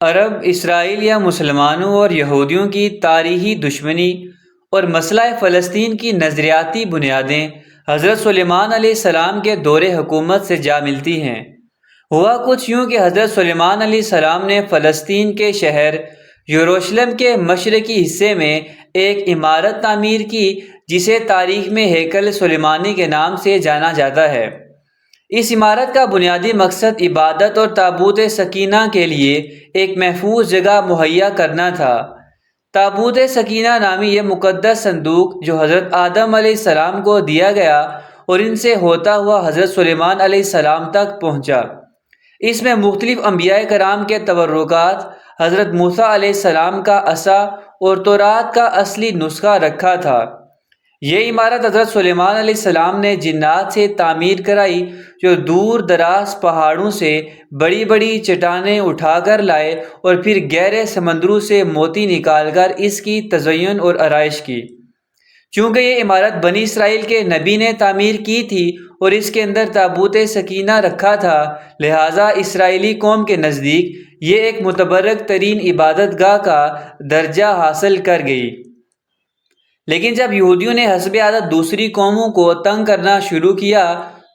عرب، اسرائیل یا مسلمانوں اور یہودیوں کی تاریخی دشمنی اور مسئلہ فلسطین کی نظریاتی بنیادیں حضرت سلیمان علیہ السلام کے دور حکومت سے جا ملتی ہیں۔ ہوا کچھ یوں کہ حضرت سلیمان علیہ السلام نے فلسطین کے شہر یروشلم کے مشرقی حصے میں ایک عمارت تعمیر کی جسے تاریخ میں ہیکل سلیمانی کے نام سے جانا جاتا ہے۔ اس عمارت کا بنیادی مقصد عبادت اور تابوت سکینہ کے لیے ایک محفوظ جگہ مہیا کرنا تھا۔ تابوت سکینہ نامی یہ مقدس صندوق جو حضرت آدم علیہ السلام کو دیا گیا اور ان سے ہوتا ہوا حضرت سلیمان علیہ السلام تک پہنچا، اس میں مختلف انبیاء کرام کے تبرکات، حضرت موسیٰ علیہ السلام کا عصا اور تورات کا اصلی نسخہ رکھا تھا۔ یہ عمارت حضرت سلیمان علیہ السلام نے جنات سے تعمیر کرائی جو دور دراز پہاڑوں سے بڑی بڑی چٹانیں اٹھا کر لائے اور پھر گہرے سمندروں سے موتی نکال کر اس کی تزئین اور آرائش کی۔ چونکہ یہ عمارت بنی اسرائیل کے نبی نے تعمیر کی تھی اور اس کے اندر تابوت سکینہ رکھا تھا، لہٰذا اسرائیلی قوم کے نزدیک یہ ایک متبرک ترین عبادت گاہ کا درجہ حاصل کر گئی۔ لیکن جب یہودیوں نے حسب عادت دوسری قوموں کو تنگ کرنا شروع کیا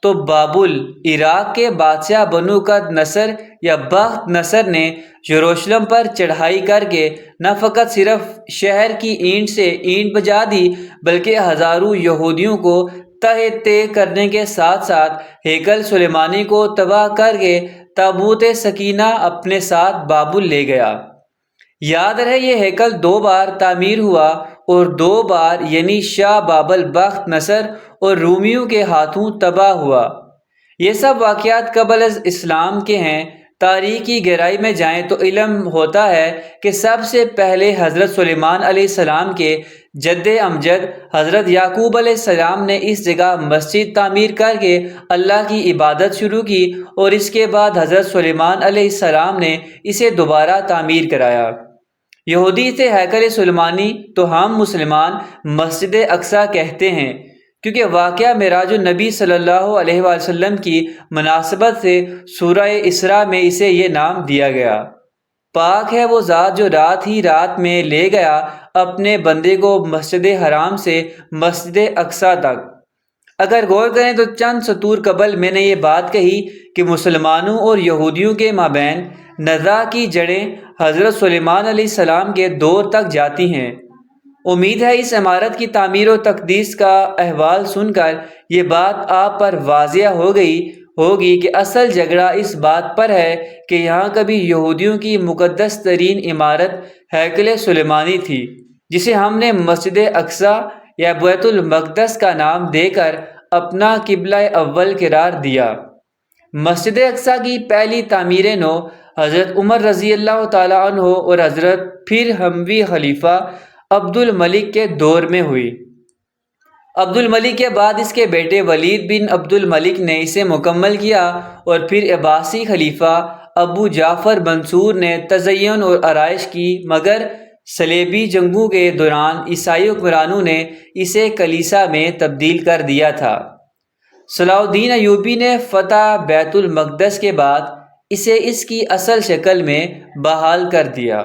تو بابل، عراق کے بادشاہ بنو قد نصر یا بخت نصر نے یروشلم پر چڑھائی کر کے نہ فقط صرف شہر کی اینٹ سے اینٹ بجا دی بلکہ ہزاروں یہودیوں کو تہہ تے کرنے کے ساتھ ساتھ ہیکل سلیمانی کو تباہ کر کے تابوت سکینہ اپنے ساتھ بابل لے گیا۔ یاد رہے یہ ہیکل 2 بار تعمیر ہوا اور 2 بار یعنی شاہ بابل بخت نصر اور رومیوں کے ہاتھوں تباہ ہوا۔ یہ سب واقعات قبل از اسلام کے ہیں۔ تاریخ کی گہرائی میں جائیں تو علم ہوتا ہے کہ سب سے پہلے حضرت سلیمان علیہ السلام کے جد امجد حضرت یعقوب علیہ السلام نے اس جگہ مسجد تعمیر کر کے اللہ کی عبادت شروع کی اور اس کے بعد حضرت سلیمان علیہ السلام نے اسے دوبارہ تعمیر کرایا۔ یہودی سے ہیکل سلیمانی تو ہم مسلمان مسجد اقصیٰ کہتے ہیں کیونکہ واقعہ معراج النبی صلی اللہ علیہ وسلم کی مناسبت سے سورہ اسراء میں اسے یہ نام دیا گیا۔ پاک ہے وہ ذات جو رات ہی رات میں لے گیا اپنے بندے کو مسجد حرام سے مسجد اقصیٰ تک۔ اگر غور کریں تو چند سطور قبل میں نے یہ بات کہی کہ مسلمانوں اور یہودیوں کے مابین نزاع کی جڑیں حضرت سلیمان علیہ السلام کے دور تک جاتی ہیں۔ امید ہے اس عمارت کی تعمیر و تقدیس کا احوال سن کر یہ بات آپ پر واضح ہوگی کہ اصل جھگڑا اس بات پر ہے کہ یہاں کبھی یہودیوں کی مقدس ترین عمارت ہیکل سلیمانی تھی جسے ہم نے مسجد اقصیٰ یا بیت المقدس کا نام دے کر اپنا قبلہ اول قرار دیا۔ مسجد اقصیٰ کی پہلی تعمیر نو حضرت عمر رضی اللہ تعالیٰ عنہ اور حضرت پھر ہموی خلیفہ عبد الملک کے دور میں ہوئی۔ عبد الملک کے بعد اس کے بیٹے ولید بن عبد الملک نے اسے مکمل کیا اور پھر عباسی خلیفہ ابو جعفر منصور نے تزئین اور آرائش کی، مگر صلیبی جنگوں کے دوران عیسائی حکمرانوں نے اسے کلیسا میں تبدیل کر دیا تھا۔ صلاح الدین ایوبی نے فتح بیت المقدس کے بعد اسے اس کی اصل شکل میں بحال کر دیا۔